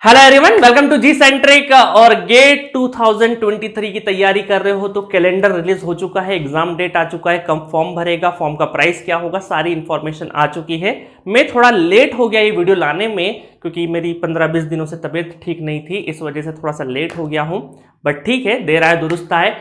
Hello everyone, welcome to G centric. और GATE 2023 की तैयारी कर रहे हो तो कैलेंडर रिलीज हो चुका है, एग्जाम डेट आ चुका है, कब फॉर्म भरेगा, फॉर्म का प्राइस क्या होगा, सारी इंफॉर्मेशन आ चुकी है। मैं थोड़ा लेट हो गया ये वीडियो लाने में क्योंकि मेरी 15-20 दिनों से तबीयत ठीक नहीं थी, इस वजह से थोड़ा सा लेट हो गया हूं। बट ठीक है, देर आए दुरुस्त आए।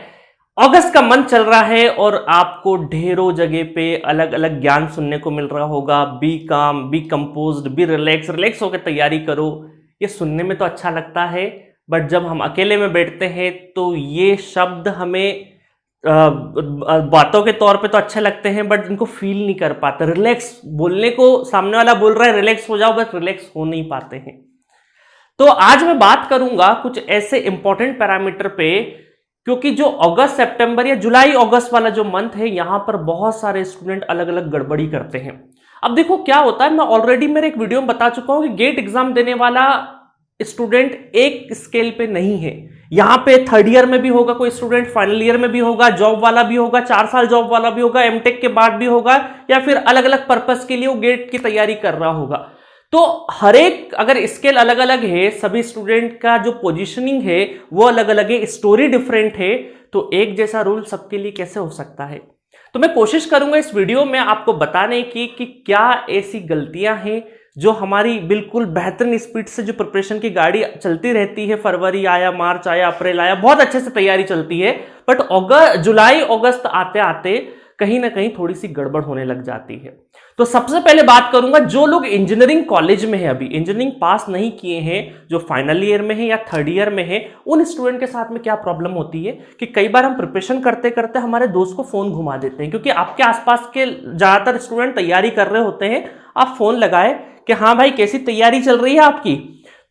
अगस्त का मंथ चल रहा है और आपको ढेरों जगह पे अलग अलग ज्ञान सुनने को मिल रहा होगा। Be calm, be composed, be relax, relax होकर तैयारी करो। ये सुनने में तो अच्छा लगता है, बट जब हम अकेले में बैठते हैं तो ये शब्द हमें बातों के तौर पे तो अच्छे लगते हैं, बट इनको फील नहीं कर पाते। रिलैक्स बोलने को सामने वाला बोल रहा है रिलैक्स हो जाओ, बट रिलैक्स हो नहीं पाते हैं। तो आज मैं बात करूंगा कुछ ऐसे इंपॉर्टेंट पैरामीटर पे, क्योंकि जो अगस्त सितंबर या जुलाई अगस्त वाला जो मंथ है, यहां पर बहुत सारे स्टूडेंट अलग अलग गड़बड़ी करते हैं। अब देखो क्या होता है, मैं ऑलरेडी मेरे एक वीडियो में बता चुका हूं कि गेट एग्जाम देने वाला स्टूडेंट एक स्केल पे नहीं है। यहां पे थर्ड ईयर में भी होगा कोई स्टूडेंट, फाइनल ईयर में भी होगा, जॉब वाला भी होगा, 4 साल जॉब वाला भी होगा, एमटेक के बाद भी होगा, या फिर अलग अलग पर्पस के लिए वो गेट की तैयारी कर रहा होगा। तो हर एक अगर स्केल अलग अलग है, सभी स्टूडेंट का जो पोजीशनिंग है वो अलग अलग है, स्टोरी डिफरेंट है, तो एक जैसा रूल सबके लिए कैसे हो सकता है। तो मैं कोशिश करूंगा इस वीडियो में आपको बताने की कि क्या ऐसी गलतियां हैं जो हमारी बिल्कुल बेहतरीन स्पीड से जो प्रिपरेशन की गाड़ी चलती रहती है, फरवरी आया, मार्च आया, अप्रैल आया, बहुत अच्छे से तैयारी चलती है, बट जुलाई अगस्त आते आते कहीं ना कहीं थोड़ी सी गड़बड़ होने लग जाती है। तो सबसे पहले बात करूंगा जो लोग इंजीनियरिंग कॉलेज में है, अभी इंजीनियरिंग पास नहीं किए हैं, जो फाइनल ईयर में है या थर्ड ईयर में है, उन स्टूडेंट के साथ में क्या प्रॉब्लम होती है कि कई बार हम प्रिपरेशन करते करते हमारे दोस्त को फोन घुमा देते हैं, क्योंकि आपके आसपास के ज्यादातर स्टूडेंट तैयारी कर रहे होते हैं। आप फोन लगाए कि हाँ भाई कैसी तैयारी चल रही है आपकी,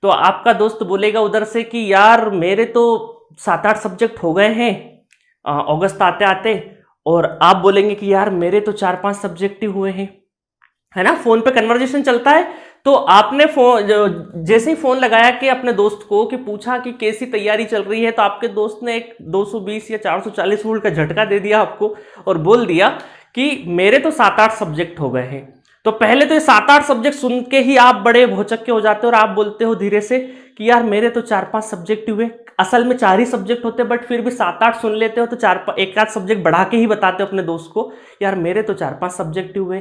तो आपका दोस्त बोलेगा उधर से कि यार मेरे तो 7-8 सब्जेक्ट हो गए हैं अगस्त आते आते, और आप बोलेंगे कि यार मेरे तो 4-5 सब्जेक्ट ही हुए हैं, है ना। फोन पे कन्वर्जेशन चलता है, तो आपने फोन जैसे ही फोन लगाया कि अपने दोस्त को कि पूछा कि कैसी तैयारी चल रही है, तो आपके दोस्त ने एक 220 या 440 वोल्ट का झटका दे दिया आपको और बोल दिया कि मेरे तो 7-8 सब्जेक्ट हो गए हैं। तो पहले तो ये 7-8 सब्जेक्ट सुन के ही आप बड़े भौचक्के हो जाते हो और आप बोलते हो धीरे से कि यार मेरे तो 4-5 सब्जेक्ट हुए। असल में 4 ही सब्जेक्ट होते, बट फिर भी 7-8 सुन लेते हो, तो एक आध सब्जेक्ट बढ़ा के ही बताते हो अपने दोस्त को यार मेरे तो 4-5 सब्जेक्ट हुए।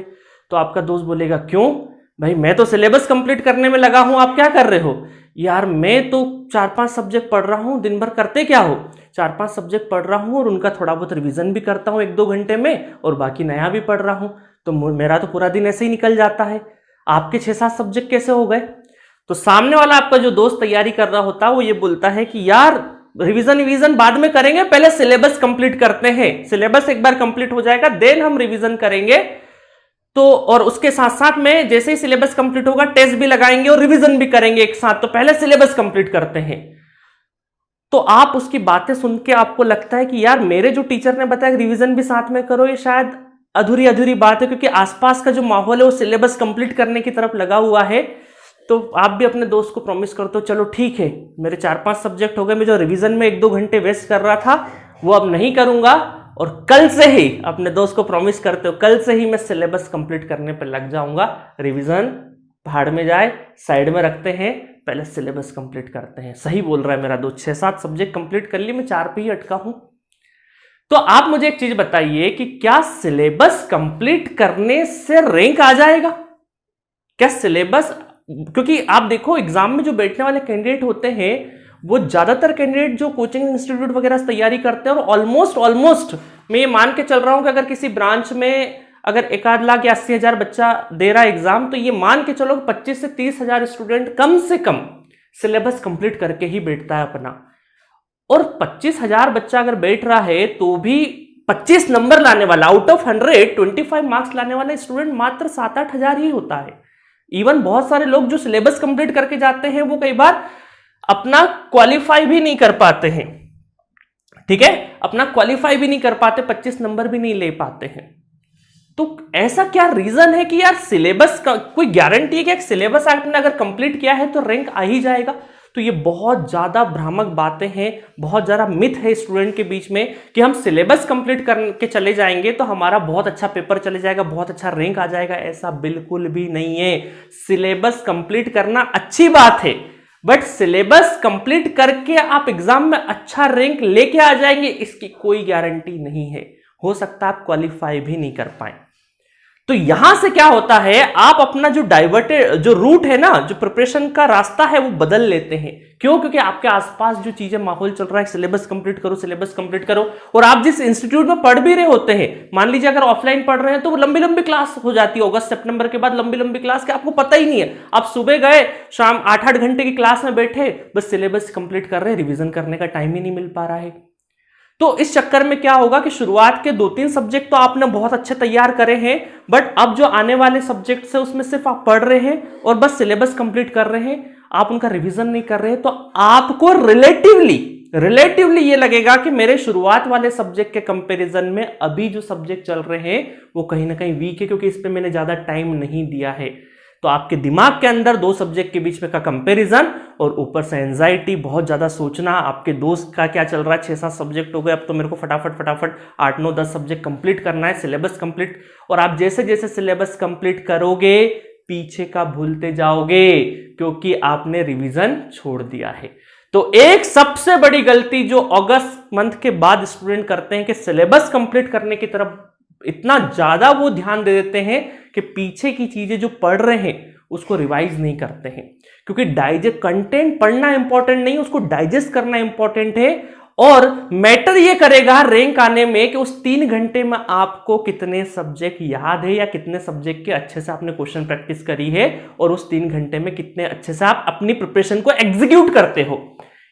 तो आपका दोस्त बोलेगा क्यों भाई, मैं तो सिलेबस कंप्लीट करने में लगा हूं, आप क्या कर रहे हो। यार मैं तो 4-5 सब्जेक्ट पढ़ रहा हूं, दिन भर करते क्या हो, 4-5 सब्जेक्ट पढ़ रहा हूं और उनका थोड़ा बहुत रिवीजन भी करता हूं 1-2 घंटे में, और बाकी नया भी पढ़ रहा हूं, तो मेरा तो पूरा दिन ऐसे ही निकल जाता है। आपके 6-7 सब्जेक्ट कैसे हो गए। तो सामने वाला आपका जो दोस्त तैयारी कर रहा होता है वो ये बोलता है कि यार रिवीजन बाद में करेंगे, पहले सिलेबस कंप्लीट करते हैं, सिलेबस एक बार कंप्लीट हो जाएगा देन हम रिवीजन करेंगे। तो और उसके साथ साथ में जैसे ही सिलेबस कंप्लीट होगा टेस्ट भी लगाएंगे और रिवीजन भी करेंगे एक साथ, तो पहले सिलेबस कंप्लीट करते हैं। तो आप उसकी बातें सुन के आपको लगता है कि यार मेरे जो टीचर ने बताया रिवीजन भी साथ में करो, ये शायद अधूरी अधूरी बात है, क्योंकि आसपास का जो माहौल है वो सिलेबस कंप्लीट करने की तरफ लगा हुआ है। तो आप भी अपने दोस्त को प्रॉमिस करते हो चलो ठीक है मेरे 4-5 सब्जेक्ट हो गए, मैं जो रिवीजन में 1-2 घंटे वेस्ट कर रहा था वो अब नहीं करूंगा, और कल से ही अपने दोस्त को प्रॉमिस करते हो कल से ही मैं सिलेबस कंप्लीट करने पर लग जाऊंगा। रिवीजन भाड़ में जाए, साइड में रखते हैं, पहले सिलेबस कंप्लीट करते हैं। सही बोल रहा है मेरा दोस्त, 6-7 सब्जेक्ट कंप्लीट कर लिए, मैं 4 पे ही अटका हूं। तो आप मुझे एक चीज बताइए कि क्या सिलेबस कंप्लीट करने से रैंक आ जाएगा। क्या सिलेबस, क्योंकि आप देखो एग्जाम में जो बैठने वाले कैंडिडेट होते हैं वो ज्यादातर कैंडिडेट जो कोचिंग इंस्टीट्यूट वगैरह से तैयारी करते हैं, और ऑलमोस्ट मैं ये मान के चल रहा हूं कि अगर किसी ब्रांच में अगर 1 लाख या 80,000 बच्चा दे रहा है एग्जाम, तो ये मान के चलो 25 से 30,000 स्टूडेंट कम से कम सिलेबस कंप्लीट करके ही बैठता है अपना। और 25,000 बच्चा अगर बैठ रहा है तो भी 25 नंबर लाने वाला, आउट ऑफ 100 25 मार्क्स लाने वाला स्टूडेंट मात्र 7-8 हजार ही होता है। इवन बहुत सारे लोग जो सिलेबस कंप्लीट करके जाते हैं वो कई बार अपना क्वालिफाई भी नहीं कर पाते हैं, ठीक है, अपना क्वालिफाई भी नहीं कर पाते, 25 नंबर भी नहीं ले पाते हैं। तो ऐसा क्या रीजन है कि यार सिलेबस का कोई गारंटी है कि सिलेबस आपने अगर कंप्लीट किया है तो रैंक आ ही जाएगा। तो ये बहुत ज्यादा भ्रामक बातें हैं, बहुत ज्यादा मिथ है स्टूडेंट के बीच में कि हम सिलेबस कंप्लीट करके चले जाएंगे तो हमारा बहुत अच्छा पेपर चले जाएगा, बहुत अच्छा रैंक आ जाएगा। ऐसा बिल्कुल भी नहीं है। सिलेबस कंप्लीट करना अच्छी बात है, बट सिलेबस कंप्लीट करके आप एग्जाम में अच्छा रैंक लेके आ जाएंगे, इसकी कोई गारंटी नहीं है। हो सकता है आप क्वालिफाई भी नहीं कर पाए। तो यहां से क्या होता है, आप अपना जो डाइवर्टेड जो रूट है ना, जो प्रिपरेशन का रास्ता है, वो बदल लेते हैं। क्यों? क्योंकि आपके आसपास जो चीजें माहौल चल रहा है, सिलेबस कंप्लीट करो, सिलेबस कंप्लीट करो, और आप जिस इंस्टीट्यूट में पढ़ भी रहे होते हैं, मान लीजिए अगर ऑफलाइन पढ़ रहे हैं तो वो लंबी लंबी क्लास हो जाती है, अगस्त सितंबर के बाद लंबी लंबी क्लास के आपको पता ही नहीं है। आप सुबह गए, शाम 8-8 घंटे की क्लास में बैठे, बस सिलेबस कंप्लीट कर रहे हैं, रिविजन करने का टाइम ही नहीं मिल पा रहा है। तो इस चक्कर में क्या होगा कि शुरुआत के 2-3 सब्जेक्ट तो आपने बहुत अच्छे तैयार करे हैं, बट अब जो आने वाले सब्जेक्ट्स है उसमें सिर्फ आप पढ़ रहे हैं और बस सिलेबस कंप्लीट कर रहे हैं, आप उनका रिवीजन नहीं कर रहे हैं, तो आपको रिलेटिवली ये लगेगा कि मेरे शुरुआत वाले सब्जेक्ट के कंपैरिजन में अभी जो सब्जेक्ट चल रहे हैं वो कहीं ना कहीं वीक है, क्योंकि इस पे मैंने ज्यादा टाइम नहीं दिया है। तो आपके दिमाग के अंदर 2 सब्जेक्ट के बीच में का कंपैरिजन, और ऊपर से एंजाइटी, बहुत ज्यादा सोचना, आपके दोस्त का क्या चल रहा है, 6-7 सब्जेक्ट हो गए, अब तो मेरे को फटाफट 8-9-10 सब्जेक्ट कंप्लीट करना है, सिलेबस कंप्लीट। और आप जैसे जैसे सिलेबस कंप्लीट करोगे पीछे का भूलते जाओगे, क्योंकि आपने रिवीजन छोड़ दिया है। तो एक सबसे बड़ी गलती जो अगस्त मंथ के बाद स्टूडेंट करते हैं कि सिलेबस कंप्लीट करने की तरफ इतना ज्यादा वो ध्यान दे देते हैं कि पीछे की चीजें जो पढ़ रहे हैं उसको रिवाइज नहीं करते हैं। क्योंकि डाइजेस्ट कंटेंट पढ़ना इंपॉर्टेंट नहीं, उसको डाइजेस्ट करना इंपॉर्टेंट है। और मैटर ये करेगा रैंक आने में कि उस 3 घंटे में आपको कितने सब्जेक्ट याद है, या कितने सब्जेक्ट के अच्छे से आपने क्वेश्चन प्रैक्टिस करी है, और उस 3 घंटे में कितने अच्छे से आप अपनी प्रिपरेशन को एग्जीक्यूट करते हो।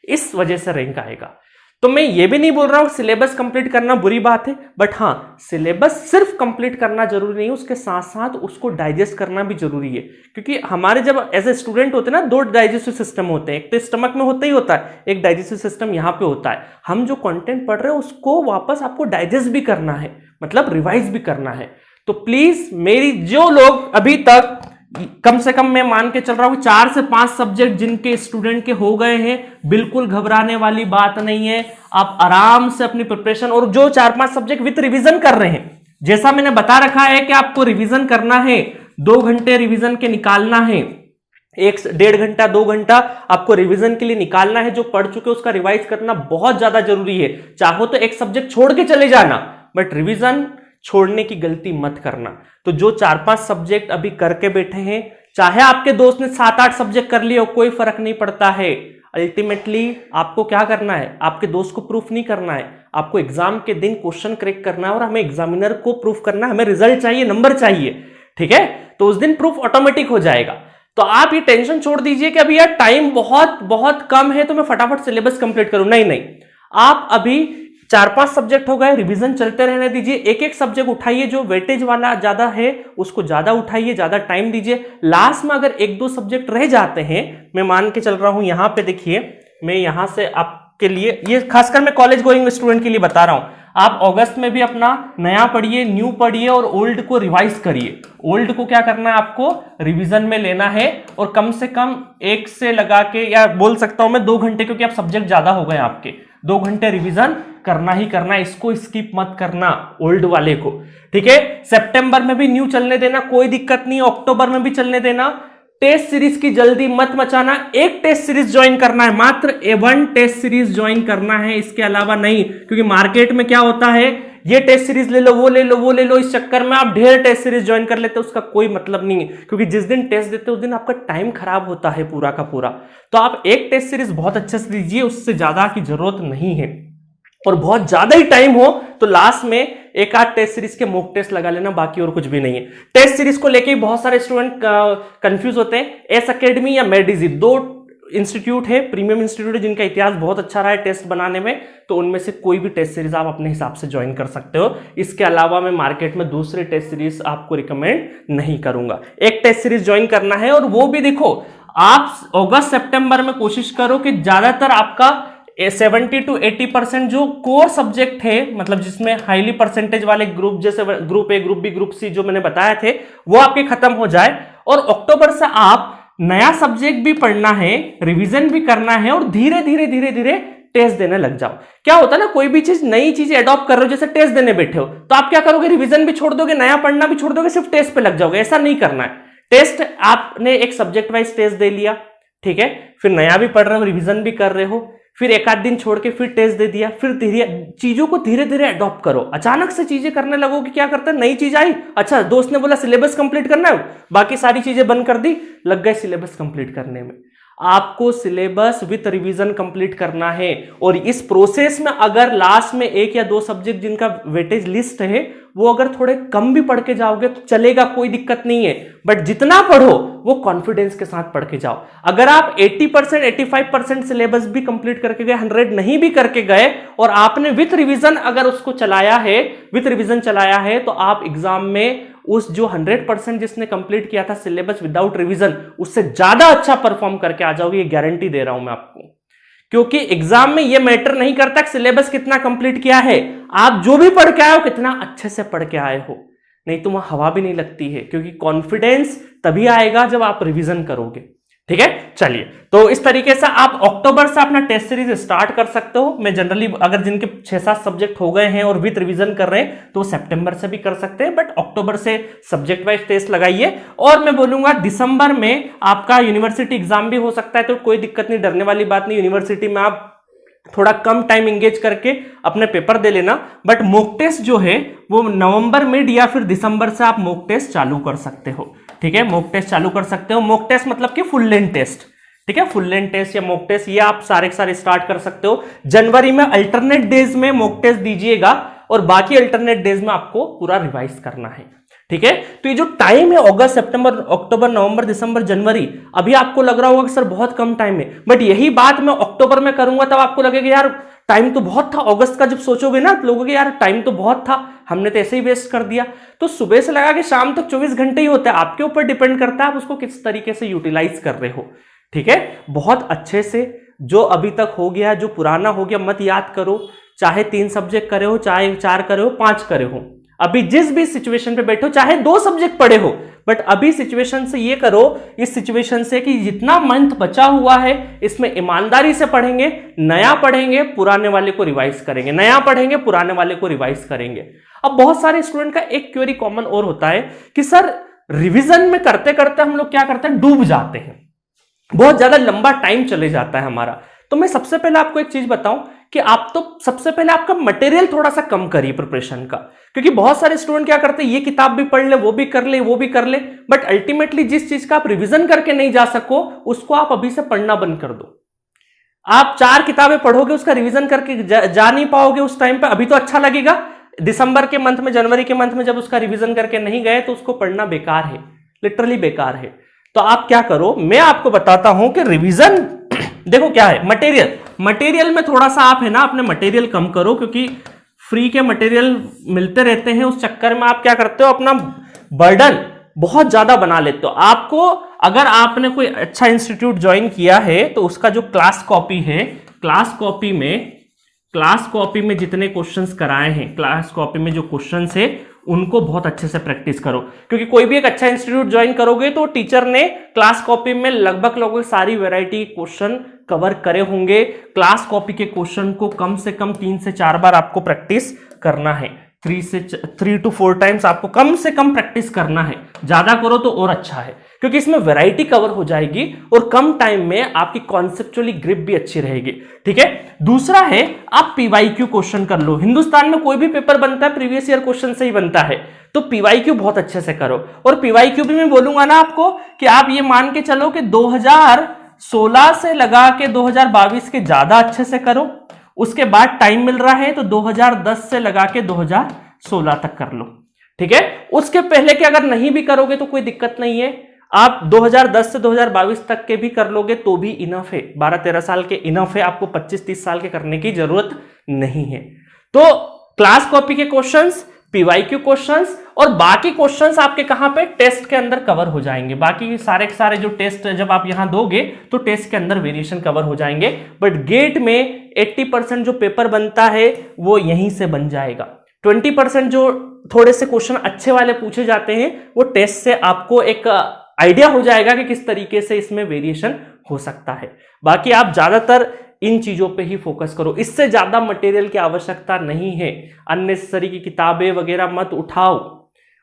इस वजह से रैंक आएगा। तो मैं ये भी नहीं बोल रहा हूं सिलेबस कंप्लीट करना बुरी बात है, बट हाँ, सिलेबस सिर्फ कंप्लीट करना जरूरी नहीं है, उसके साथ साथ उसको डाइजेस्ट करना भी जरूरी है। क्योंकि हमारे जब एज ए स्टूडेंट होते हैं ना, 2 डाइजेस्टिव सिस्टम होते हैं, एक तो स्टमक में होता ही होता है, एक डाइजेस्टिव सिस्टम यहाँ पे होता है। हम जो कंटेंट पढ़ रहे हैं उसको वापस आपको डाइजेस्ट भी करना है, मतलब रिवाइज भी करना है। तो प्लीज मेरी जो लोग अभी तक कम से कम मैं मान के चल रहा हूं 4 से 5 सब्जेक्ट जिनके स्टूडेंट के हो गए हैं, बिल्कुल घबराने वाली बात नहीं है। आप आराम से अपनी प्रिपरेशन, और जो 4-5 सब्जेक्ट विद रिवीजन कर रहे हैं, जैसा मैंने बता रखा है कि आपको रिवीजन करना है, 2 घंटे रिवीजन के निकालना है, 1-1.5 घंटा 2 घंटा आपको रिवीजन के लिए निकालना है। जो पढ़ चुके उसका रिवाइज करना बहुत ज्यादा जरूरी है। चाहो तो एक सब्जेक्ट छोड़ के चले जाना, बट रिवीजन छोड़ने की गलती मत करना। तो जो 4-5 सब्जेक्ट अभी करके बैठे हैं, चाहे आपके दोस्त ने 7-8 सब्जेक्ट कर लिए हो, कोई फर्क नहीं पड़ता है। अल्टीमेटली आपको क्या करना है, आपके दोस्त को प्रूफ नहीं करना है, आपको एग्जाम के दिन क्वेश्चन करेक्ट करना है, और हमें एग्जामिनर को प्रूफ करना है, हमें रिजल्ट चाहिए, नंबर चाहिए, ठीक है। तो उस दिन प्रूफ ऑटोमेटिक हो जाएगा। तो आप ये टेंशन छोड़ दीजिए कि अभी यार टाइम बहुत बहुत कम है तो मैं फटाफट सिलेबस कंप्लीट करूं। नहीं, आप अभी 4-5 सब्जेक्ट हो गए, रिवीजन चलते रहने दीजिए। एक सब्जेक्ट उठाइए, जो वेटेज वाला ज्यादा है उसको ज्यादा उठाइए, ज्यादा टाइम दीजिए। लास्ट में अगर 1-2 सब्जेक्ट रह जाते हैं, मैं मान के चल रहा हूं, यहां पे देखिए, मैं यहां से आपके लिए, ये खासकर मैं कॉलेज गोइंग स्टूडेंट के लिए बता रहा हूं, आप अगस्त में भी अपना नया पढ़िए, न्यू पढ़िए, और ओल्ड को रिवाइज करिए। ओल्ड को क्या करना है, आपको रिवीजन में लेना है, और कम से कम 1 से लगा के, या बोल सकता हूं मैं 2 घंटे, क्योंकि आप सब्जेक्ट ज्यादा हो गए आपके, 2 घंटे रिवीजन करना ही करना, इसको स्किप मत करना ओल्ड वाले को, ठीक है। सितंबर में भी न्यू चलने देना, कोई दिक्कत नहीं, अक्टूबर में भी चलने देना। टेस्ट सीरीज की जल्दी मत मचाना, एक टेस्ट सीरीज ज्वाइन करना है, मात्र 1 टेस्ट सीरीज ज्वाइन करना है, इसके अलावा नहीं। क्योंकि मार्केट में क्या होता है, ये टेस्ट सीरीज ले लो, वो ले लो, वो ले लो, इस चक्कर में आप ढेर टेस्ट सीरीज ज्वाइन कर लेते हो, उसका कोई मतलब नहीं है। क्योंकि जिस दिन टेस्ट देते हो उस दिन आपका टाइम खराब होता है पूरा का पूरा। तो आप एक टेस्ट सीरीज बहुत अच्छे से दीजिए, उससे ज्यादा की जरूरत नहीं है। और बहुत ज्यादा ही टाइम हो तो लास्ट में 1-8 टेस्ट सीरीज के मॉक टेस्ट लगा लेना, बाकी और कुछ भी नहीं है। टेस्ट सीरीज को लेके बहुत सारे स्टूडेंट कंफ्यूज होते हैं। एस एकेडमी या मेडिजी 2 इंस्टीट्यूट है, प्रीमियम इंस्टीट्यूट है, जिनका इतिहास बहुत अच्छा रहा है टेस्ट बनाने में। तो उनमें से कोई भी टेस्ट सीरीज आप अपने हिसाब से ज्वाइन कर सकते हो। इसके अलावा मैं मार्केट में दूसरे टेस्ट सीरीज आपको रिकमेंड नहीं करूंगा। एक टेस्ट सीरीज ज्वाइन करना है, और वो भी देखो, आप अगस्त सितंबर में कोशिश करो कि ज्यादातर आपका 70 to 80% जो कोर सब्जेक्ट है, मतलब जिसमें हाईली परसेंटेज वाले ग्रुप, जैसे group A, group B, group C जो मैंने बताया थे, वो आपके खत्म हो जाए। और अक्टूबर से आप नया सब्जेक्ट भी पढ़ना है, रिवीजन भी करना है, और धीरे धीरे धीरे धीरे टेस्ट देने लग जाओ। क्या होता है ना, कोई भी चीज, नई चीज एडॉप्ट कर रहे हो, जैसे टेस्ट देने बैठे हो, तो आप क्या करोगे, रिवीजन भी छोड़ दोगे, नया पढ़ना भी छोड़ दोगे, सिर्फ टेस्ट पे लग जाओगे। ऐसा नहीं करना है। टेस्ट आपने एक सब्जेक्ट वाइज टेस्ट दे लिया, ठीक है, फिर नया भी पढ़ रहे हो, रिवीजन भी कर रहे हो, फिर एक आध दिन छोड़ के फिर टेस्ट दे दिया, फिर धीरे चीजों को धीरे धीरे अडॉप्ट करो। अचानक से चीजें करने लगो कि क्या करते हैं, नई चीज आई, अच्छा दोस्त ने बोला सिलेबस कंप्लीट करना है, बाकी सारी चीजें बंद कर दी, लग गए सिलेबस कंप्लीट करने में। आपको सिलेबस विद रिवीजन कंप्लीट करना है, और इस प्रोसेस में अगर लास्ट में एक या दो सब्जेक्ट जिनका वेटेज लिस्ट है वो अगर थोड़े कम भी पढ़ के जाओगे तो चलेगा, कोई दिक्कत नहीं है, बट जितना पढ़ो वो कॉन्फिडेंस के साथ पढ़ के जाओ। अगर आप 80% 85% सिलेबस भी कंप्लीट करके गए, 100 नहीं भी करके गए, और आपने विथ रिवीजन अगर उसको चलाया है, विथ रिवीजन चलाया है, तो आप एग्जाम में उस जो 100% जिसने कंप्लीट किया था सिलेबस विदाउट रिवीजन, उससे ज्यादा अच्छा परफॉर्म करके आ जाओगे, ये गारंटी दे रहा हूं मैं आपको। क्योंकि एग्जाम में ये मैटर नहीं करता कि सिलेबस कितना कंप्लीट किया है, आप जो भी पढ़ के आए हो कितना अच्छे से पढ़ के आए हो, नहीं तो वहां हवा भी नहीं लगती है, क्योंकि कॉन्फिडेंस तभी आएगा जब आप रिवीजन करोगे। ठीक है, चलिए, तो इस तरीके से आप अक्टूबर से अपना टेस्ट सीरीज स्टार्ट कर सकते हो। मैं जनरली अगर जिनके 6-7 सब्जेक्ट हो गए हैं और विद रिवीजन कर रहे हैं तो सितंबर से भी कर सकते हैं, बट अक्टूबर से सब्जेक्ट वाइज टेस्ट लगाइए। और मैं बोलूंगा दिसंबर में आपका यूनिवर्सिटी एग्जाम भी हो सकता है, तो कोई दिक्कत नहीं, डरने वाली बात नहीं। यूनिवर्सिटी में आप थोड़ा कम टाइम एंगेज करके अपने पेपर दे लेना, बट मॉक टेस्ट जो है वो नवंबर मिड या फिर दिसंबर से आप मॉक टेस्ट चालू कर सकते हो। ठीक है, मॉक टेस्ट चालू कर सकते हो। मॉक टेस्ट मतलब कि फुल लेंथ टेस्ट, ठीक है, फुल लेंथ टेस्ट या मॉक टेस्ट ये आप सारे के सारे स्टार्ट कर सकते हो। जनवरी में अल्टरनेट डेज में मॉक टेस्ट दीजिएगा, और बाकी अल्टरनेट डेज में आपको पूरा रिवाइज करना है। ठीक है, तो ये जो टाइम है अगस्त सितंबर अक्टूबर नवंबर दिसंबर जनवरी, अभी आपको लग रहा होगा कि सर बहुत कम टाइम है, बट यही बात मैं अक्टूबर में करूंगा तब आपको लगेगा यार टाइम तो बहुत था। अगस्त का जब सोचोगे ना लोगों के, यार टाइम तो बहुत था, हमने तो ऐसे ही वेस्ट कर दिया। तो सुबह से लगा के शाम तक 24 घंटे ही होते हैं, आपके ऊपर डिपेंड करता है आप उसको किस तरीके से यूटिलाइज कर रहे हो। ठीक है, बहुत अच्छे से जो अभी तक हो गया, जो पुराना हो गया मत याद करो, चाहे 3 सब्जेक्ट करे हो, चाहे 4 करे हो, 5 करे हो, अभी जिस भी सिचुएशन पे बैठो, चाहे 2 सब्जेक्ट पढ़े हो, बट अभी सिचुएशन से ये करो, इस सिचुएशन से कि जितना मंथ बचा हुआ है इसमें ईमानदारी से पढ़ेंगे, नया पढ़ेंगे, पुराने वाले को रिवाइज करेंगे, नया पढ़ेंगे, पुराने वाले को रिवाइज करेंगे। अब बहुत सारे स्टूडेंट का एक क्वेरी कॉमन और होता है कि सर रिवीजन में करते करते हम लोग क्या करते हैं, डूब जाते हैं, बहुत ज्यादा लंबा टाइम चले जाता है हमारा। तो मैं सबसे पहले आपको एक चीज बताऊं कि आप तो सबसे पहले आपका मटेरियल थोड़ा सा कम करिए प्रिपरेशन का, क्योंकि बहुत सारे स्टूडेंट क्या करते हैं, ये किताब भी पढ़ ले, वो भी कर ले, वो भी कर ले, बट अल्टीमेटली जिस चीज का आप रिवीजन करके नहीं जा सको उसको आप अभी से पढ़ना बंद कर दो। आप 4 किताबें पढ़ोगे, उसका रिवीजन करके जा नहीं पाओगे उस टाइम पे। अभी तो अच्छा लगेगा, दिसंबर के मंथ में, जनवरी के मंथ में जब उसका रिवीजन करके नहीं गए तो उसको पढ़ना बेकार है, लिटरली बेकार है। तो आप क्या करो, मैं आपको बताता हूं कि रिवीजन देखो क्या है, मटेरियल में थोड़ा सा आप है ना अपने मटेरियल कम करो, क्योंकि फ्री के मटेरियल मिलते रहते हैं, उस चक्कर में आप क्या करते हो, अपना बर्डन बहुत ज्यादा बना लेते हो। आपको अगर आपने कोई अच्छा इंस्टीट्यूट ज्वाइन किया है तो उसका जो क्लास कॉपी है, क्लास कॉपी में जितने क्वेश्चंस कराए हैं, क्लास कॉपी में जो क्वेश्चंस है उनको बहुत अच्छे से प्रैक्टिस करो, क्योंकि कोई भी एक अच्छा इंस्टीट्यूट ज्वाइन करोगे तो टीचर ने क्लास कॉपी में लगभग सारी वैरायटी क्वेश्चन कवर करे होंगे। क्लास कॉपी के क्वेश्चन को कम से कम 3 से 4 बार आपको प्रैक्टिस करना है, 3 to 4 टाइम्स आपको कम से कम प्रैक्टिस करना है, ज्यादा करो तो और अच्छा है, क्योंकि इसमें वैरायटी कवर हो जाएगी और कम टाइम में आपकी कॉन्सेप्चुअली ग्रिप भी अच्छी रहेगी। ठीक है, दूसरा है आप पीवाईक्यू क्वेश्चन कर लो। हिंदुस्तान में कोई भी पेपर बनता है प्रीवियस ईयर क्वेश्चन से ही बनता है, तो पीवाईक्यू बहुत अच्छे से करो। और पीवाईक्यू भी मैं बोलूंगा ना आपको कि आप ये मान के चलो कि 2016 से लगा के 2022 के ज्यादा अच्छे से करो, उसके बाद टाइम मिल रहा है तो 2010 से लगा के 2016 तक कर लो। ठीक है, उसके पहले के अगर नहीं भी करोगे तो कोई दिक्कत नहीं है, आप 2010 से 2022 तक के भी कर लोगे तो भी इनफ है, 12-13 साल के इनफ है, आपको 25-30 साल के करने की जरूरत नहीं है। तो क्लास कॉपी के क्वेश्चंस, पीवाईक्यू क्वेश्चंस और बाकी क्वेश्चंस आपके कहां पे, टेस्ट के अंदर कवर हो जाएंगे। बाकी सारे के सारे जो टेस्ट जब आप यहां दोगे तो टेस्ट के अंदर वेरिएशन कवर हो जाएंगे, बट गेट में 80% जो पेपर बनता है वो यहीं से बन जाएगा। 20% जो थोड़े से क्वेश्चन अच्छे वाले पूछे जाते हैं वो टेस्ट से आपको एक आइडिया हो जाएगा कि किस तरीके से इसमें वेरिएशन हो सकता है। बाकी आप ज्यादातर इन चीजों पे ही फोकस करो, इससे ज्यादा मटेरियल की आवश्यकता नहीं है। अननेसेसरी की किताबें वगैरह मत उठाओ,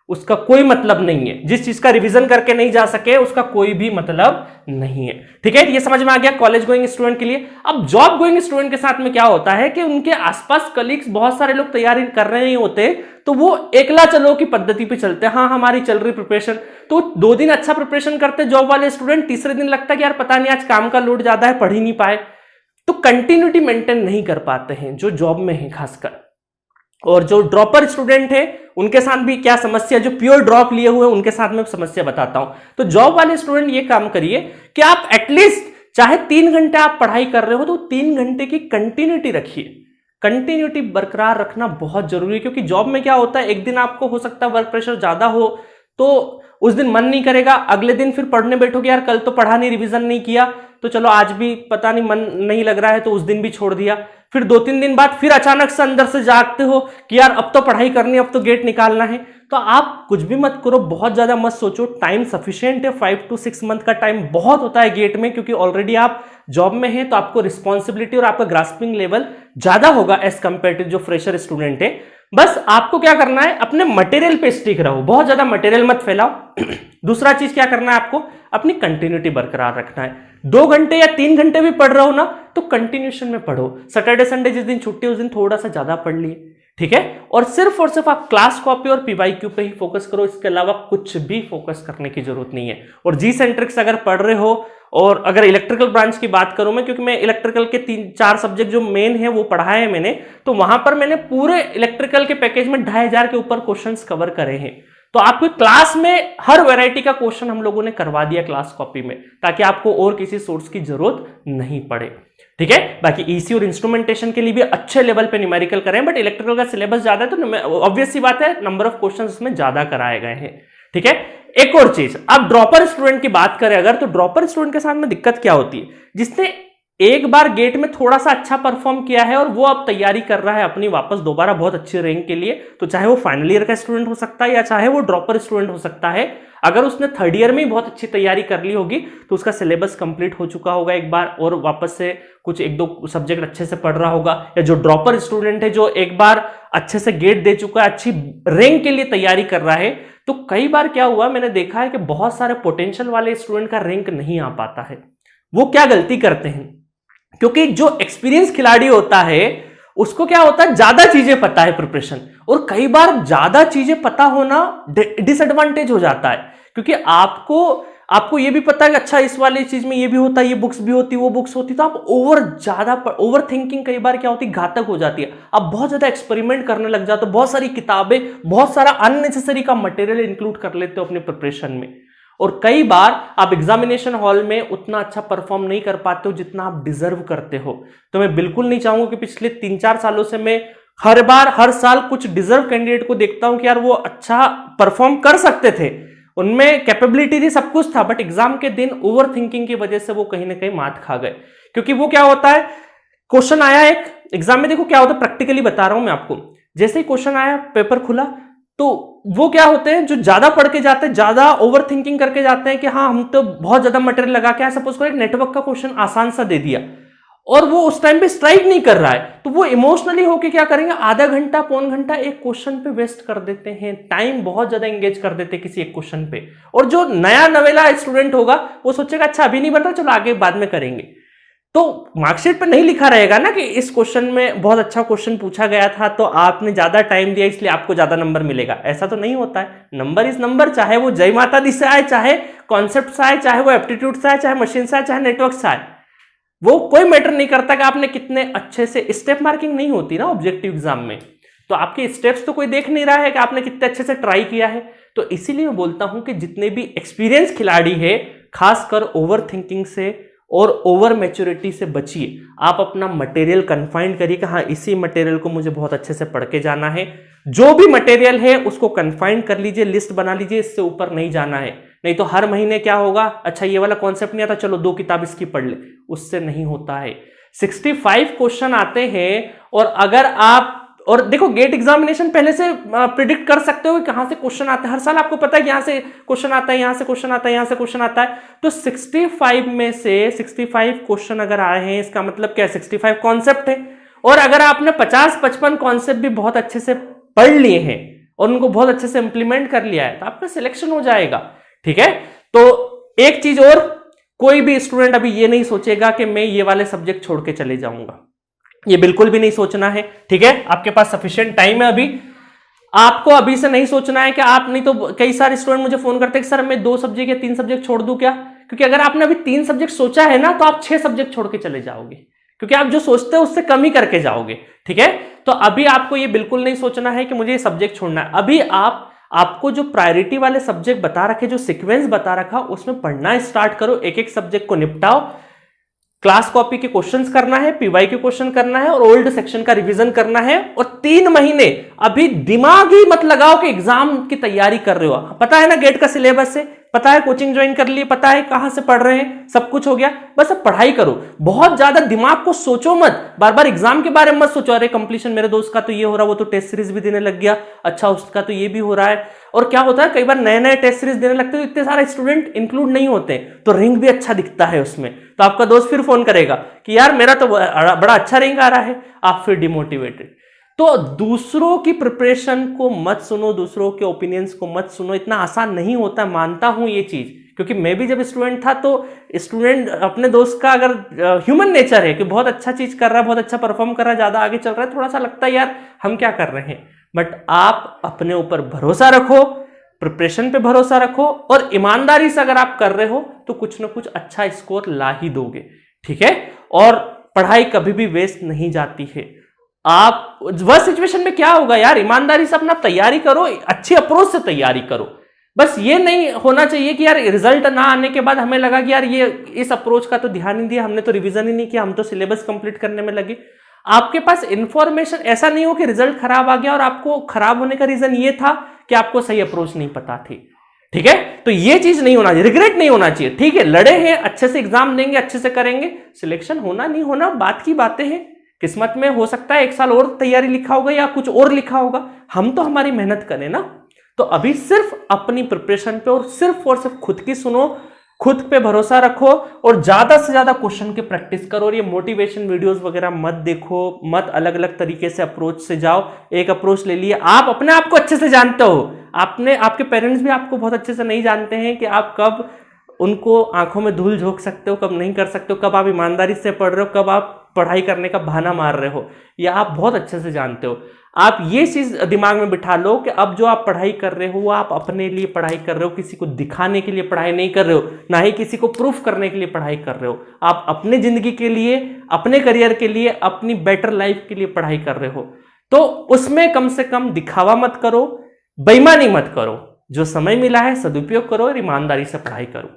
उसका कोई मतलब नहीं है। जिस चीज का रिवीजन करके नहीं जा सके उसका कोई भी मतलब नहीं है। ठीक है, ये समझ में आ गया कॉलेज गोइंग स्टूडेंट के लिए। अब जॉब गोइंग स्टूडेंट के साथ में क्या होता है कि उनके आसपास कलीग्स बहुत सारे लोग तैयारी कर रहे नहीं होते, तो वो एकला चलो की पद्धति पे चलते हैं। हाँ हमारी चल रही प्रिपरेशन, तो 2 दिन अच्छा प्रिपरेशन करते जॉब वाले स्टूडेंट, तीसरे दिन लगता है कि यार पता नहीं आज काम का लोड ज्यादा है, पढ़ ही नहीं पाए। तो कंटिन्यूटी मेंटेन नहीं कर पाते हैं जो जॉब में है खासकर। और जो ड्रॉपर स्टूडेंट है उनके साथ भी क्या समस्या, जो प्योर ड्रॉप लिए हुए उनके साथ में समस्या बताता हूं। तो जॉब वाले स्टूडेंट ये काम करिए कि आप एटलीस्ट चाहे 3 घंटे आप पढ़ाई कर रहे हो तो 3 घंटे की कंटिन्यूटी रखिए। कंटिन्यूटी बरकरार रखना बहुत जरूरी है, क्योंकि जॉब में क्या होता है, एक दिन आपको हो सकता है वर्क प्रेशर ज्यादा हो तो उस दिन मन नहीं करेगा, अगले दिन फिर पढ़ने बैठोगे, यार कल तो पढ़ा नहीं, रिवीजन नहीं किया, तो चलो आज भी पता नहीं मन नहीं लग रहा है तो उस दिन भी छोड़ दिया। फिर 2-3 दिन बाद फिर अचानक से अंदर से जागते हो कि यार अब तो पढ़ाई करनी है, अब तो गेट निकालना है। तो आप कुछ भी मत करो, बहुत ज्यादा मत सोचो, टाइम सफिशिएंट है। 5 to 6 मंथ का टाइम बहुत होता है गेट में, क्योंकि ऑलरेडी आप जॉब में हैं तो आपको रिस्पॉन्सिबिलिटी और आपका ग्रास्पिंग लेवल ज्यादा होगा एज कंपेयर टू जो फ्रेशर स्टूडेंट है। बस आपको क्या करना है, अपने मटेरियल पे स्टिक रहो, बहुत ज्यादा मटेरियल मत फैलाओ। दूसरा चीज क्या करना है, आपको अपनी कंटिन्यूटी बरकरार रखना है। 2 घंटे या 3 घंटे भी पढ़ रहे हो ना तो कंटिन्यूशन में पढ़ो। सैटरडे संडे जिस दिन छुट्टी उस दिन थोड़ा सा ज्यादा पढ़ लिए, ठीक है। और सिर्फ आप क्लास कॉपी और पीवाईक्यू पे ही फोकस करो, इसके अलावा कुछ भी फोकस करने की जरूरत नहीं है। और जी सेंट्रिक्स अगर पढ़ रहे हो, और अगर इलेक्ट्रिकल ब्रांच की बात करूं मैं, क्योंकि मैं इलेक्ट्रिकल के 3-4 सब्जेक्ट जो मेन है वो पढ़ाए हैं मैंने, तो वहां पर मैंने पूरे इलेक्ट्रिकल के पैकेज में 2500 के ऊपर क्वेश्चंस कवर करे हैं। तो आपको क्लास में हर वैरायटी का क्वेश्चन हम लोगों ने करवा दिया क्लास कॉपी में, ताकि आपको और किसी सोर्स की जरूरत नहीं पड़े। ठीक है, बाकी ईसी और इंस्ट्रूमेंटेशन के लिए भी अच्छे लेवल पे न्यूमेरिकल करें, बट इलेक्ट्रिकल का सिलेबस ज्यादा है तो ऑब्वियस सी बात है नंबर ऑफ क्वेश्चंस उसमें ज्यादा कराए गए हैं। ठीक है, एक और चीज, अब ड्रॉपर स्टूडेंट की बात करें अगर, तो ड्रॉपर स्टूडेंट के साथ में दिक्कत क्या होती है, जिसने एक बार गेट में थोड़ा सा अच्छा परफॉर्म किया है और वो अब तैयारी कर रहा है अपनी वापस दोबारा बहुत अच्छी रैंक के लिए, तो चाहे वो फाइनल ईयर का स्टूडेंट हो सकता है या चाहे वो ड्रॉपर स्टूडेंट हो सकता है, अगर उसने 3rd ईयर में ही बहुत अच्छी तैयारी कर ली होगी तो उसका सिलेबस कंप्लीट हो चुका होगा एक बार, और वापस से कुछ 1-2 सब्जेक्ट अच्छे से पढ़ रहा होगा। या जो ड्रॉपर स्टूडेंट है जो एक बार अच्छे से गेट दे चुका है, अच्छी रैंक के लिए तैयारी कर रहा है, तो कई बार क्या हुआ मैंने देखा है कि बहुत सारे पोटेंशियल वाले स्टूडेंट का रैंक नहीं आ पाता है। वो क्या गलती करते हैं, क्योंकि जो एक्सपीरियंस खिलाड़ी होता है उसको क्या होता है, ज्यादा चीजें पता है प्रिपरेशन, और कई बार ज्यादा चीजें पता होना डिसएडवांटेज हो जाता है, क्योंकि आपको ये भी पता है कि अच्छा इस वाली चीज में ये भी होता है, ये बुक्स भी होती, वो बुक्स होती, तो आप ओवर थिंकिंग कई बार क्या होती है, घातक हो जाती है। आप बहुत ज्यादा एक्सपेरिमेंट करने लग जाते हो, बहुत सारी किताबें, बहुत सारा अननेसेसरी का मटेरियल इंक्लूड कर लेते हो अपने प्रिपरेशन में, और कई बार आप एग्जामिनेशन हॉल में उतना अच्छा परफॉर्म नहीं कर पाते हो जितना आप डिजर्व करते हो। तो मैं बिल्कुल नहीं चाहूंगा कि पिछले 3-4 सालों से मैं हर साल कुछ डिजर्व कैंडिडेट को देखता हूं कि यार वो अच्छा परफॉर्म कर सकते थे, उनमें कैपेबिलिटी थी, सब कुछ था, बट एग्जाम के दिन ओवर थिंकिंग की वजह से वो कहीं ना कहीं मात खा गए। क्योंकि वो क्या होता है, क्वेश्चन आया एक एग्जाम में, देखो क्या होता है, प्रैक्टिकली बता रहा हूं मैं आपको, जैसे ही क्वेश्चन आया पेपर खुला तो वो क्या होते हैं, जो ज्यादा पढ़ के जाते हैं, ज्यादा ओवर थिंकिंग करके जाते हैं कि हाँ हम तो बहुत ज्यादा मटेरियल लगा के, सपोज करो एक नेटवर्क का क्वेश्चन आसान सा दे दिया और वो उस टाइम पे स्ट्राइक नहीं कर रहा है, तो वो इमोशनली होके क्या करेंगे, आधा घंटा 1.25 घंटा एक क्वेश्चन पे वेस्ट कर देते हैं, टाइम बहुत ज्यादा एंगेज कर देते हैं किसी एक क्वेश्चन पे। और जो नया नवेला स्टूडेंट होगा वो सोचेगा अच्छा अभी नहीं बन रहा, चलो आगे बाद में करेंगे। तो मार्कशीट पे नहीं लिखा रहेगा ना कि इस क्वेश्चन में बहुत अच्छा क्वेश्चन पूछा गया था तो आपने ज्यादा टाइम दिया इसलिए आपको ज्यादा नंबर मिलेगा, ऐसा तो नहीं होता है। नंबर इज नंबर, चाहे वो जय माता दी से आए, चाहे कॉन्सेप्ट से आए, चाहे वो एप्टीट्यूड से आए, चाहे मशीन से आए, चाहे नेटवर्क से आए, वो कोई मैटर नहीं करता कि आपने कितने अच्छे से, स्टेप मार्किंग नहीं होती ना ऑब्जेक्टिव एग्जाम में, तो आपके स्टेप्स तो कोई देख नहीं रहा है कि आपने कितने अच्छे से ट्राई किया है। तो इसीलिए मैं बोलता हूं कि जितने भी एक्सपीरियंस खिलाड़ी है, खासकर ओवर थिंकिंग से और ओवर मैच्योरिटी से बचिए। आप अपना मटेरियल कन्फाइंड करिए कि हाँ इसी मटेरियल को मुझे बहुत अच्छे से पढ़ के जाना है, जो भी मटेरियल है उसको कन्फाइंड कर लीजिए, लिस्ट बना लीजिए, इससे ऊपर नहीं जाना है। नहीं तो हर महीने क्या होगा, अच्छा ये वाला कॉन्सेप्ट नहीं आता, चलो 2 किताब इसकी पढ़ ले, उससे नहीं होता है। 65 क्वेश्चन आते हैं, और अगर आप, और देखो गेट एग्जामिनेशन पहले से प्रिडिक्ट कर सकते हो कि कहां से क्वेश्चन आते हैं, हर साल आपको पता है कि यहां से क्वेश्चन आता है, यहां से क्वेश्चन आता है, यहां से क्वेश्चन आता है। तो 65 में से 65 क्वेश्चन अगर आए हैं, इसका मतलब क्या है, 65 कॉन्सेप्ट है, और अगर आपने 50-55 कॉन्सेप्ट भी बहुत अच्छे से पढ़ लिए हैं और उनको बहुत अच्छे से इंप्लीमेंट कर लिया है तो आपका सिलेक्शन हो जाएगा। ठीक है, तो एक चीज और, कोई भी स्टूडेंट अभी ये नहीं सोचेगा कि मैं ये वाले सब्जेक्ट छोड़ के चले जाऊंगा, ये बिल्कुल भी नहीं सोचना है। ठीक है, आपके पास सफिशिएंट टाइम है अभी, आपको अभी से नहीं सोचना है कि आप, नहीं तो कई सारे स्टूडेंट मुझे फोन करते हैं कि सर मैं 2 सब्जेक्ट या 3 सब्जेक्ट छोड़ दूं क्या, क्योंकि अगर आपने अभी 3 सब्जेक्ट सोचा है ना तो आप 6 सब्जेक्ट छोड़ के चले जाओगे, क्योंकि आप जो सोचते हो उससे कम ही करके जाओगे। ठीक है, तो अभी आपको ये बिल्कुल नहीं सोचना है कि मुझे ये सब्जेक्ट छोड़ना है। अभी आपको जो प्रायोरिटी वाले सब्जेक्ट बता रखे, जो सीक्वेंस बता रखा, उसमें पढ़ना स्टार्ट करो, एक एक सब्जेक्ट को निपटाओ, क्लास कॉपी के क्वेश्चंस करना है, पीवाई के क्वेश्चन करना है और ओल्ड सेक्शन का रिवीजन करना है। और 3 महीने अभी दिमाग ही मत लगाओ कि एग्जाम की तैयारी कर रहे हो। पता है ना गेट का सिलेबस है, पता है कोचिंग ज्वाइन कर ली, पता है कहां से पढ़ रहे हैं, सब कुछ हो गया, बस अब पढ़ाई करो। बहुत ज्यादा दिमाग को सोचो मत, बार बार एग्जाम के बारे में मत सोचो, अरे कंप्लीशन मेरे दोस्त का तो ये हो रहा, वो तो टेस्ट सीरीज भी देने लग गया, अच्छा उसका तो ये भी हो रहा है। और क्या होता है, कई बार नए नए टेस्ट सीरीज देने लगते हो, इतने सारे स्टूडेंट इंक्लूड नहीं होते, तो रैंक भी अच्छा दिखता है उसमें, तो आपका दोस्त फिर फोन करेगा कि यार मेरा तो बड़ा अच्छा रैंक आ रहा है, आप फिर डिमोटिवेटेड। तो दूसरों की प्रिपरेशन को मत सुनो, दूसरों के ओपिनियंस को मत सुनो, इतना आसान नहीं होता, मानता हूं ये चीज, क्योंकि मैं भी जब स्टूडेंट था तो स्टूडेंट अपने दोस्त का, अगर ह्यूमन नेचर है कि बहुत अच्छा चीज कर रहा है, बहुत अच्छा परफॉर्म कर रहा है, ज्यादा आगे चल रहा है, थोड़ा सा लगता है यार हम क्या कर रहे हैं। बट आप अपने ऊपर भरोसा रखो, प्रिपरेशन पे भरोसा रखो, और ईमानदारी से अगर आप कर रहे हो तो कुछ ना कुछ अच्छा स्कोर ला ही दोगे। ठीक है, और पढ़ाई कभी भी वेस्ट नहीं जाती है। आप वह सिचुएशन में क्या होगा यार, ईमानदारी से अपना तैयारी करो, अच्छी अप्रोच से तैयारी करो। बस ये नहीं होना चाहिए कि यार रिजल्ट ना आने के बाद हमें लगा कि यार ये इस अप्रोच का तो ध्यान नहीं दिया, हमने तो रिवीजन ही नहीं किया, हम तो सिलेबस कंप्लीट करने में लगे। आपके पास इंफॉर्मेशन, ऐसा नहीं हो कि रिजल्ट खराब आ गया और आपको खराब होने का रीजन ये था कि आपको सही अप्रोच नहीं पता थी। ठीक है, तो ये चीज नहीं होना चाहिए, रिग्रेट नहीं होना चाहिए। ठीक है, लड़े हैं, अच्छे से एग्जाम देंगे, अच्छे से करेंगे, सिलेक्शन होना नहीं होना बात की बातें हैं, किस्मत में हो सकता है 1 साल और तैयारी लिखा होगा या कुछ और लिखा होगा, हम तो हमारी मेहनत करें ना। तो अभी सिर्फ अपनी प्रिपरेशन पे और सिर्फ खुद की सुनो, खुद पे भरोसा रखो और ज्यादा से ज्यादा क्वेश्चन की प्रैक्टिस करो। और ये मोटिवेशन वीडियोस वगैरह मत देखो, मत अलग अलग तरीके से अप्रोच से जाओ, एक अप्रोच ले लिए। आप अपने आप को अच्छे से जानते हो, आपके पेरेंट्स भी आपको बहुत अच्छे से नहीं जानते हैं कि आप कब उनको आंखों में धूल झोंक सकते हो, कब नहीं कर सकते हो, कब आप ईमानदारी से पढ़ रहे हो, कब आप पढ़ाई करने का बहाना मार रहे हो, या आप बहुत अच्छे से जानते हो। आप ये चीज दिमाग में बिठा लो कि अब जो आप पढ़ाई कर रहे हो वो आप अपने लिए पढ़ाई कर रहे हो, किसी को दिखाने के लिए पढ़ाई नहीं कर रहे हो, ना ही किसी को प्रूफ करने के लिए पढ़ाई कर रहे हो। आप अपने जिंदगी के लिए, अपने करियर के लिए, अपनी बेटर लाइफ के लिए पढ़ाई कर रहे हो। तो उसमें कम से कम दिखावा मत करो, बेईमानी मत करो, जो समय मिला है सदुपयोग करो और ईमानदारी से पढ़ाई करो।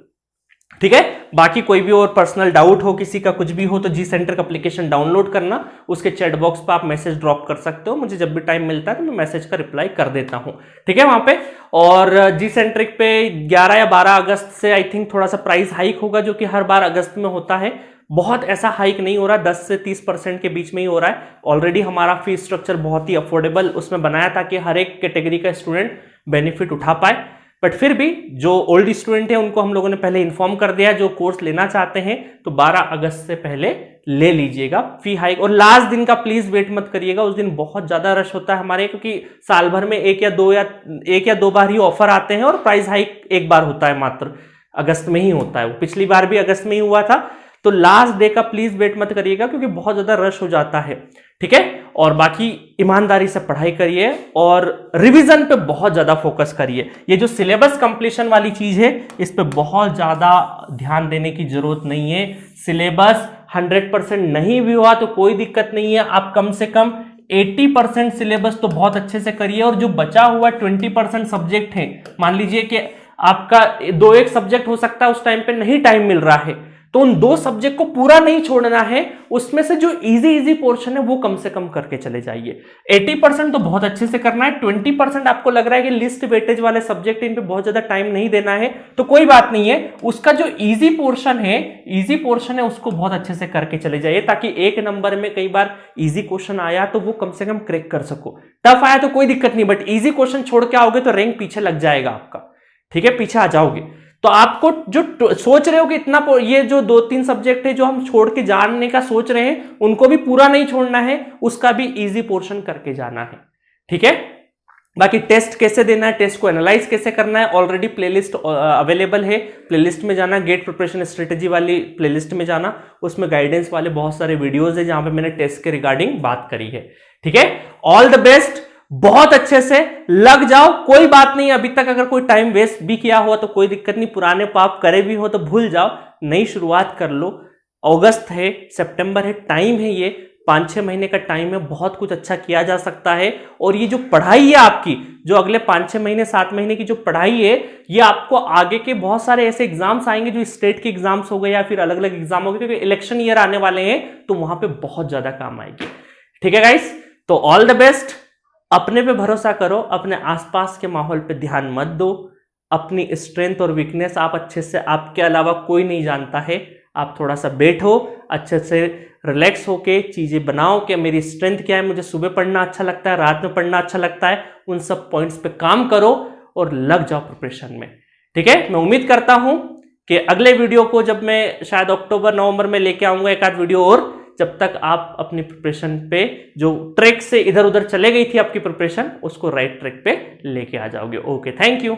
ठीक है, बाकी कोई भी और पर्सनल डाउट हो, किसी का कुछ भी हो, तो जी सेंटर का एप्लीकेशन डाउनलोड करना, उसके चैट बॉक्स पर आप मैसेज ड्रॉप कर सकते हो, मुझे जब भी टाइम मिलता है तो मैं मैसेज का रिप्लाई कर देता हूं। ठीक है, वहां पे। और जी सेंट्रिक पे 11 या 12 अगस्त से आई थिंक थोड़ा सा प्राइस हाइक होगा, जो कि हर बार अगस्त में होता है। बहुत ऐसा हाइक नहीं हो रहा, 10 से 30% के बीच में ही हो रहा है। ऑलरेडी हमारा फीस स्ट्रक्चर बहुत ही अफोर्डेबल उसमें बनाया था कि हर एक कैटेगरी का स्टूडेंट बेनिफिट उठा पाए। बट फिर भी जो ओल्ड स्टूडेंट है उनको हम लोगों ने पहले इन्फॉर्म कर दिया, जो कोर्स लेना चाहते हैं तो 12 अगस्त से पहले ले लीजिएगा फी हाइक। और लास्ट दिन का प्लीज वेट मत करिएगा, उस दिन बहुत ज्यादा रश होता है हमारे, क्योंकि साल भर में एक या दो बार ही ऑफर आते हैं और प्राइस हाइक एक बार होता है, मात्र अगस्त में ही होता है। वो पिछली बार भी अगस्त में ही हुआ था। तो लास्ट डे का प्लीज वेट मत करिएगा, क्योंकि बहुत ज्यादा रश हो जाता है। ठीक है, और बाकी ईमानदारी से पढ़ाई करिए और रिवीजन पे बहुत ज्यादा फोकस करिए। ये जो सिलेबस कंप्लीशन वाली चीज है, इस पे बहुत ज्यादा ध्यान देने की जरूरत नहीं है। सिलेबस 100% नहीं भी हुआ तो कोई दिक्कत नहीं है, आप कम से कम 80% सिलेबस तो बहुत अच्छे से करिए। और जो बचा हुआ 20% सब्जेक्ट है, मान लीजिए कि आपका 2-1 सब्जेक्ट हो सकता है उस टाइम पे नहीं टाइम मिल रहा है, तो उन 2 सब्जेक्ट को पूरा नहीं छोड़ना है, उसमें से जो इजी पोर्शन है वो कम से कम करके चले जाइए। 80% तो बहुत अच्छे से करना है, 20% आपको लग रहा है कि लिस्ट वेटेज वाले सब्जेक्ट इन पे बहुत ज्यादा टाइम नहीं देना है, तो कोई बात नहीं है, उसका जो इजी पोर्शन है उसको बहुत अच्छे से करके चले जाइए, ताकि 1 नंबर में कई बार इजी क्वेश्चन आया तो वो कम से कम क्रैक कर सको। टफ आया तो कोई दिक्कत नहीं, बट इजी क्वेश्चन छोड़ के आओगे तो रैंक पीछे लग जाएगा आपका। ठीक है, पीछे आ जाओगे। तो आपको जो सोच रहे हो कि इतना, ये जो 2-3 सब्जेक्ट है जो हम छोड़ के जानने का सोच रहे हैं, उनको भी पूरा नहीं छोड़ना है, उसका भी इजी पोर्शन करके जाना है। ठीक है, बाकी टेस्ट कैसे देना है, टेस्ट को एनालाइज कैसे करना है, ऑलरेडी प्लेलिस्ट अवेलेबल है। प्लेलिस्ट में जाना, गेट प्रिपरेशन स्ट्रेटेजी वाली प्लेलिस्ट में जाना, उसमें गाइडेंस वाले बहुत सारे वीडियोस है जहां पे मैंने टेस्ट के रिगार्डिंग बात करी है। ठीक है, ऑल द बेस्ट, बहुत अच्छे से लग जाओ। कोई बात नहीं, अभी तक अगर कोई टाइम वेस्ट भी किया हुआ तो कोई दिक्कत नहीं, पुराने पाप करे भी हो तो भूल जाओ, नई शुरुआत कर लो। अगस्त है, सितंबर है, टाइम है, ये 5-6 महीने का टाइम है, बहुत कुछ अच्छा किया जा सकता है। और ये जो पढ़ाई है आपकी, जो अगले 5-6 महीने 7 महीने की जो पढ़ाई है, ये आपको आगे के बहुत सारे ऐसे एग्जाम्स आएंगे जो स्टेट के एग्जाम्स हो गए या फिर अलग अलग एग्जाम हो गए, क्योंकि इलेक्शन ईयर आने वाले हैं तो वहां पे बहुत ज्यादा काम आएगी। ठीक है गाइस, तो ऑल द बेस्ट। अपने पे भरोसा करो, अपने आसपास के माहौल पे ध्यान मत दो। अपनी स्ट्रेंथ और वीकनेस आप अच्छे से, आपके अलावा कोई नहीं जानता है। आप थोड़ा सा बैठो, अच्छे से रिलैक्स होके चीजें बनाओ कि मेरी स्ट्रेंथ क्या है, मुझे सुबह पढ़ना अच्छा लगता है, रात में पढ़ना अच्छा लगता है, उन सब पॉइंट्स पे काम करो और लग जाओ प्रिपरेशन में। ठीक है, मैं उम्मीद करता हूं कि अगले वीडियो को जब मैं शायद अक्टूबर नवंबर में लेके आऊंगा एक आध वीडियो और, जब तक आप अपनी प्रिपरेशन पे जो ट्रैक से इधर उधर चले गई थी आपकी प्रिपरेशन, उसको राइट ट्रैक पे लेके आ जाओगे। Okay, thank you.